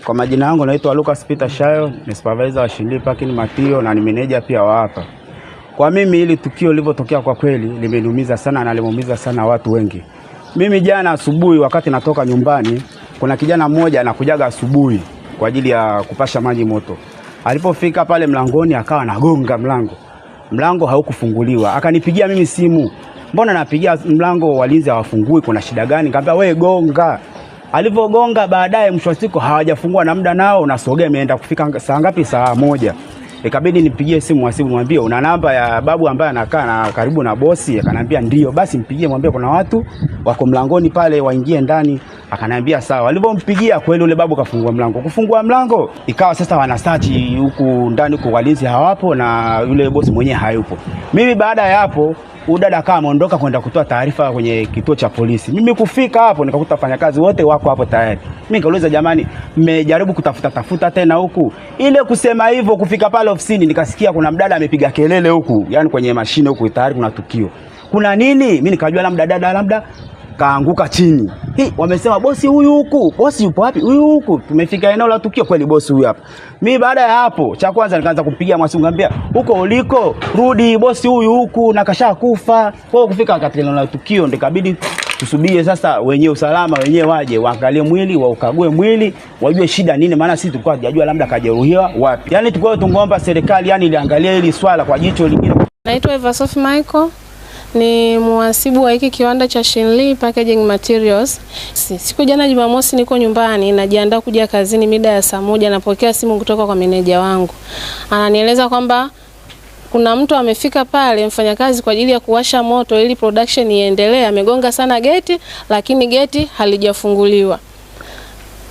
Kwa majina yangu naitwa Lucas Peter Shayo, ni supervisor wa Shinli Parking Matio na ni manager pia wa hapa. Kwa mimi hili tukio lilivyotokea kwa kweli limeniumiza sana na limeumiza sana watu wengi. Mimi jana asubuhi wakati natoka nyumbani, kuna kijana mmoja anakujaga asubuhi kwa ajili ya kupasha maji moto. Alipofika pale mlangoni akawa anagonga mlango. Mlango haukufunguliwa. Akanipigia mimi simu. Mbona napigia mlango walinzi hawafungui, kuna shida gani? Nikamwambia wewe gonga. Alipogonga baadaye mwisho wa siku hawajafungua na muda nao unasogea imeenda kufika saa ngapi? Saa 1. Ikabidi nipigie simu wasibu mwambie una namba ya babu ambaye anakaa na karibu na bosi. Akaniambia ndio. Basi mpigie mwambie kuna watu wako mlangoni pale waingie ndani. Akaniambia sawa. Alipompigia kweli yule babu kafungua mlango. Kufungua mlango ikawa sasa wanasearch huku ndani kwa walinzi hawapo na yule bosi mwenyewe hayupo. Mimi baada ya hapo udada kama ameondoka kwenda kutoa taarifa kwenye kituo cha polisi. Mimi kufika hapo nikakuta wafanyakazi wote wako hapo tayari. Mimi nikauliza jamani, mmejaribu kutafuta tena huku? Ile kusema hivyo kufika pale ofisini nikasikia kuna mdada amepiga kelele huku, yani kwenye mashine huku tayari kuna tukio. Kuna nini? Mimi nikajua labda kaanguka chini. Wamesema bosi huyu huku. Bosi yupo wapi? Huyu huku. Tumefika eneo la tukio kweli bosi huyu hapa. Mimi baada ya hapo cha kwanza nikaanza kumpigia mwasibu ngambia huko uliko rudi, bosi huyu huku na kashakufa. Kwa kufika katika eneo la tukio ndikabidi tusubie sasa wenyewe usalama wenyewe waje waangalie mwili, waukague mwili, wajue shida nini, maana sisi tulikuwa tunajua labda kajeruhiwa wapi. Yani tulikuwa tungeomba serikali yani iliangalia hili swala kwa jicho lingine. Naitwa Eva Sophie Michael. Ni muhasibu wa hiki kiwanda cha Shinli Packaging Materials. Siku jana Jumamosi niko nyumbani najiandaa kuja kazini mida ya saa 1 napokea simu kutoka kwa meneja wangu. Ananieleza kwamba kuna mtu amefika pale mfanyakazi kwa ajili ya kuwasha moto ili production iendelee, amegonga sana geti lakini geti halijafunguliwa.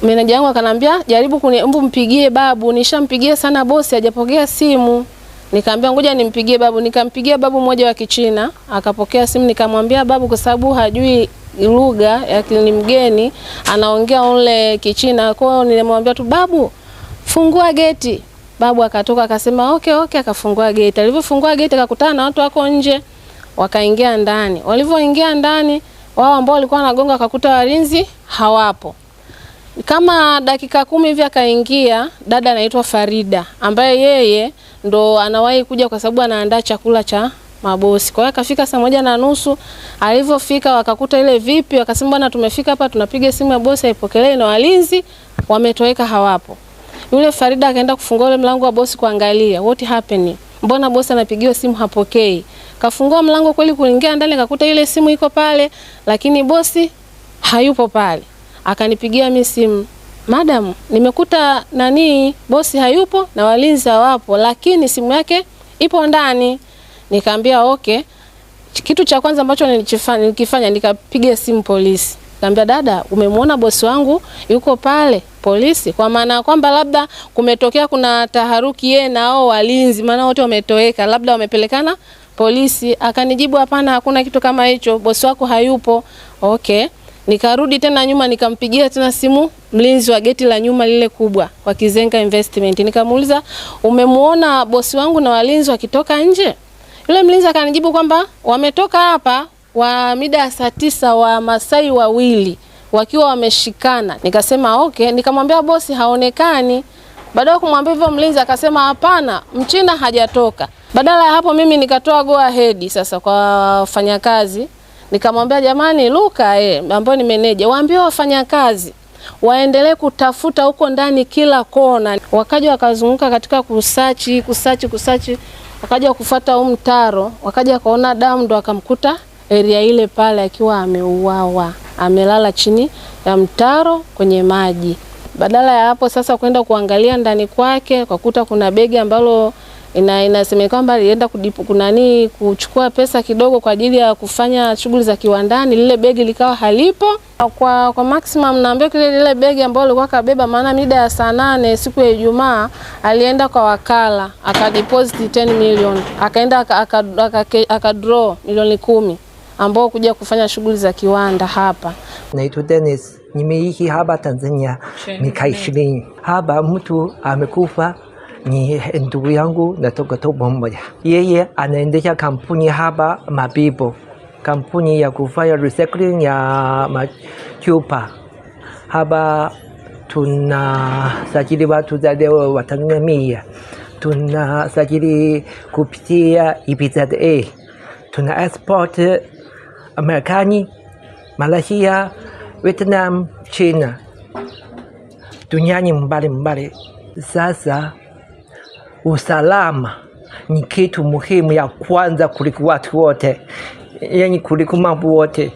Meneja wangu akanambia jaribu mpigie babu, nishampigia sana bosi hajapokea simu. Nikamwambia ngoja nimpigie babu, nikampigia babu mmoja wa Kichina, akapokea simu. Nikamwambia babu kwa sababu hajui lugha ya ni mgeni, anaongea ule Kichina. Kwa hiyo nilimwambia tu babu, fungua geti. Babu akatoka akasema okay, akafungua geti. Alipofungua geti akakutana na watu wako nje, wakaingia ndani. Walivyoingia ndani, wao ambao walikuwa wanagonga akakuta walinzi hawapo. Kama dakika 10 hivi akaingia dada anaitwa Farida ambaye yeye ndo anawahi kuja kwa sababu anaandaa chakula cha mabosi. Kwa hiyo akafika saa 1:30. Alivyofika wakakuta ile vipi, wakasema bwana tumefika hapa tunapiga simu ya bosi haipokelewi na walinzi wametoweka hawapo. Yule Farida akaenda kufungua ile mlango wa bosi kuangalia what happening. Mbona bosi anapigiwa simu hapokei? Kafungua mlango kweli kuingia ndani akakuta ile simu iko pale lakini bosi hayupo pale. Akanipigia mimi simu, madam nimekuta bosi hayupo na walinzi hawapo lakini simu yake ipo ndani. Nikamwambia okay. Kitu cha kwanza ambacho nilikifanya nikapiga simu polisi. Nikamwambia dada, umemwona bosi wangu yuko pale polisi? Kwa maana kwamba labda kumetokea kuna taharuki yeye na hao walinzi, maana wote wametoweka, labda wamepelekana polisi. Akanijibu hapana, hakuna kitu kama hicho, bosi wako hayupo. Okay. Nikarudi tena nyuma nikampigia tena simu mlinzi wa geti la nyuma lile kubwa wa Kizenga Investment. Nikamuuliza umemuona bosi wangu na walinzi wakitoka nje? Yule mlinzi akanijibu kwamba wametoka hapa wa mida ya saa 9 wa Masai wawili wakiwa wameshikana. Nikasema okay, nikamwambia bosi haonekani. Baada ya kumwambia hivyo mlinzi akasema hapana, Mchina hajatoka. Badala ya hapo mimi nikatoa go ahead sasa kwa wafanyakazi. Nikamwambia jamani Luka ambao ni meneja, waambie wafanyakazi waendelee kutafuta huko ndani kila kona. Wakaja wakazunguka katika kusachi, wakaja kufuata mtaro, wakaja kaona damu ndo akamkuta area ile pale akiwa ameuawa, amelala chini ya mtaro kwenye maji. Badala ya hapo sasa kwenda kuangalia ndani kwake kukuta kuna begi ambalo inasemekana kwamba alienda kuchukua pesa kidogo kwa ajili ya kufanya shughuli za kiwandani. Lile begi likawa halipo. Kwa maximum naambia lile begi ambalo alikuwa kabeba, maana mida ya saa 8 siku ya Ijumaa alienda kwa wakala akadeposit 10 million, akaenda akadraw milioni 10 ambao kuja kufanya shughuli za kiwanda hapa. Naitwa Dennis, nimeishi hapa Tanzania miaka 20. Hapa mtu amekufa ni ndugu yangu natoka tumbo moja. Yeye anaendesha kampuni hapa Mabibo, kampuni ya kufanya recycling ya machupa. Hapa tunasajili watu zaidi wa Tanzania, tunasajili kupitia EPZA, tuna export Marekani, Malaysia, Vietnam, China, duniani mbali. Sasa usalama ni kitu muhimu ya kwanza kuliko watu wote, yani kuliko mambo wote.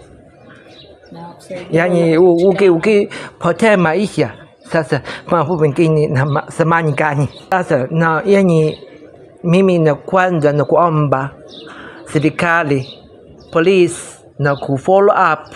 Yani ukipotea maisha, sasa mambo mengine na thamani gani? Sasa na yani mimi na kwanza na kuomba serikali, polisi na ku follow up